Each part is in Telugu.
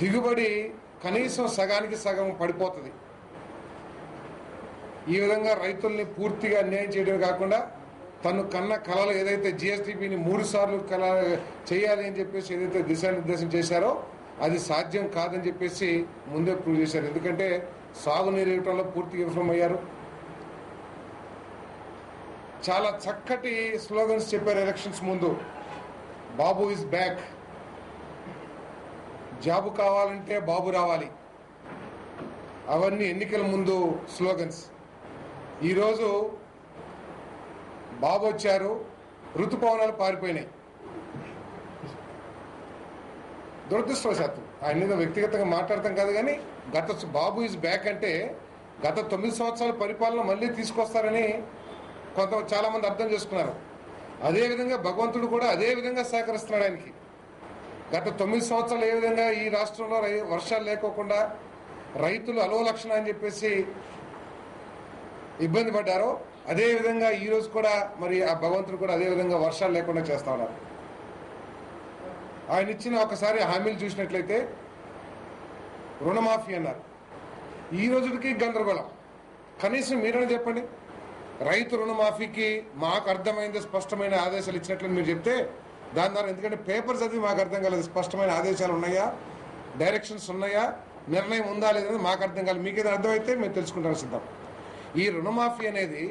దిగుబడి కనీసం సగానికి సగం పడిపోతుంది. ఈ విధంగా రైతుల్ని పూర్తిగా అన్యాయం చేయడమే కాకుండా తను కన్న కళలు ఏదైతే జిఎస్టిపిని 3 సార్లు చేయాలి అని చెప్పేసి ఏదైతే దిశానిర్దేశం చేశారో అది సాధ్యం కాదని చెప్పేసి ముందే ప్రూవ్ చేశారు. ఎందుకంటే సాగునీరు ఇవ్వడంలో పూర్తిగా విఫలమయ్యారు. చాలా చక్కటి స్లోగన్స్ చెప్పారు ఎలక్షన్స్ ముందు. బాబు ఈజ్ బ్యాక్, జాబు కావాలంటే బాబు రావాలి, అవన్నీ ఎన్నికల ముందు స్లోగన్స్. ఈరోజు బాబు వచ్చారు, ఋతుపవనాలు పారిపోయినాయి. దురదృష్టవశాత్తు ఆయన మీద వ్యక్తిగతంగా మాట్లాడతాం కాదు, కానీ బాబు ఈజ్ బ్యాక్ అంటే గత 9 సంవత్సరాల పరిపాలన మళ్ళీ తీసుకొస్తారని చాలా మంది అర్థం చేసుకున్నారు. అదేవిధంగా భగవంతుడు కూడా అదే విధంగా సహకరిస్తున్నాడు ఆయనకి. గత 9 సంవత్సరాలు ఏ విధంగా ఈ రాష్ట్రంలో వర్షాలు లేకోకుండా రైతులు అలోలక్షణ అని చెప్పేసి ఇబ్బంది పడ్డారో అదేవిధంగా ఈరోజు కూడా మరి ఆ భగవంతుడు కూడా అదేవిధంగా వర్షాలు లేకుండా చేస్తా ఉన్నారు. ఆయన ఇచ్చిన ఒకసారి హామీలు చూసినట్లయితే రుణమాఫీ అన్నారు, ఈ రోజుకి గందరగోళం. కనీసం మీరని చెప్పండి, రైతు రుణమాఫీకి మాకు అర్థమైంది స్పష్టమైన ఆదేశాలు ఇచ్చినట్లు మీరు చెప్తే దాని ద్వారా, ఎందుకంటే పేపర్ చదివి మాకు అర్థం కాలేదు, స్పష్టమైన ఆదేశాలు ఉన్నాయా, డైరెక్షన్స్ ఉన్నాయా, నిర్ణయం ఉందా లేదని మాకు అర్థం కాలేదు. మీకు ఏదైనా అర్థమైతే మేము తెలుసుకుంటాం సిద్ధం. ఈ రుణమాఫీ అనేది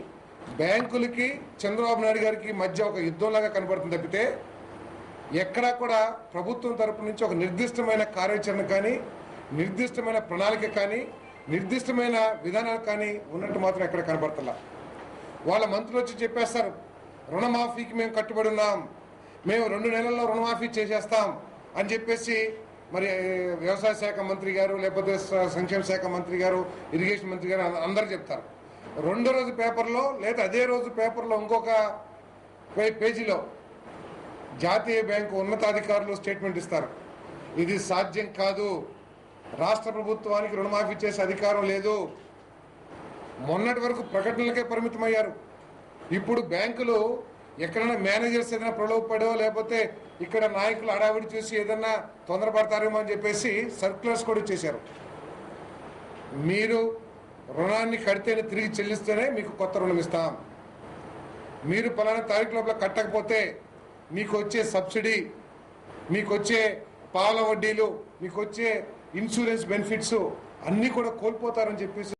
బ్యాంకులకి చంద్రబాబు నాయుడు గారికి మధ్య ఒక యుద్ధంలాగా కనబడుతుంది తప్పితే ఎక్కడా కూడా ప్రభుత్వం తరపు నుంచి ఒక నిర్దిష్టమైన కార్యాచరణ కానీ, నిర్దిష్టమైన ప్రణాళిక కానీ, నిర్దిష్టమైన విధానాలు కానీ ఉన్నట్టు మాత్రం ఎక్కడ కనబడతలా. వాళ్ళ మంత్రులు వచ్చి చెప్పేస్తారు, రుణమాఫీకి మేము కట్టుబడి ఉన్నాం, మేము 2 నెలల్లో రుణమాఫీ చేసేస్తాం అని చెప్పేసి మరి వ్యవసాయ శాఖ మంత్రి గారు, లేకపోతే సంక్షేమ శాఖ మంత్రి గారు, ఇరిగేషన్ మంత్రి గారు అందరూ చెప్తారు. 2వ రోజు పేపర్లో లేదా అదే రోజు పేపర్లో ఇంకొక పేజీలో జాతీయ బ్యాంకు ఉన్నతాధికారులు స్టేట్మెంట్ ఇస్తారు, ఇది సాధ్యం కాదు, రాష్ట్ర ప్రభుత్వానికి రుణమాఫీ చేసే అధికారం లేదు. మొన్నటి వరకు ప్రకటనలకే పరిమితమయ్యారు. ఇప్పుడు బ్యాంకులు ఎక్కడైనా మేనేజర్స్ ఏదైనా ప్రలోభపడో లేకపోతే ఇక్కడ నాయకులు హడావిడి చూసి ఏదన్నా తొందరపడతారేమో అని చెప్పేసి సర్క్యులర్స్ కూడా ఇచ్చేశారు. మీరు రుణాన్ని కడితేనే తిరిగి చెల్లిస్తేనే మీకు కొత్త రుణం ఇస్తాం, మీరు పలానా తారీఖు లోపల కట్టకపోతే మీకు వచ్చే సబ్సిడీ, మీకు వచ్చే పాల వడ్డీలు, మీకు వచ్చే ఇన్సూరెన్స్ బెనిఫిట్స్ అన్నీ కూడా కోల్పోతారని చెప్పేసి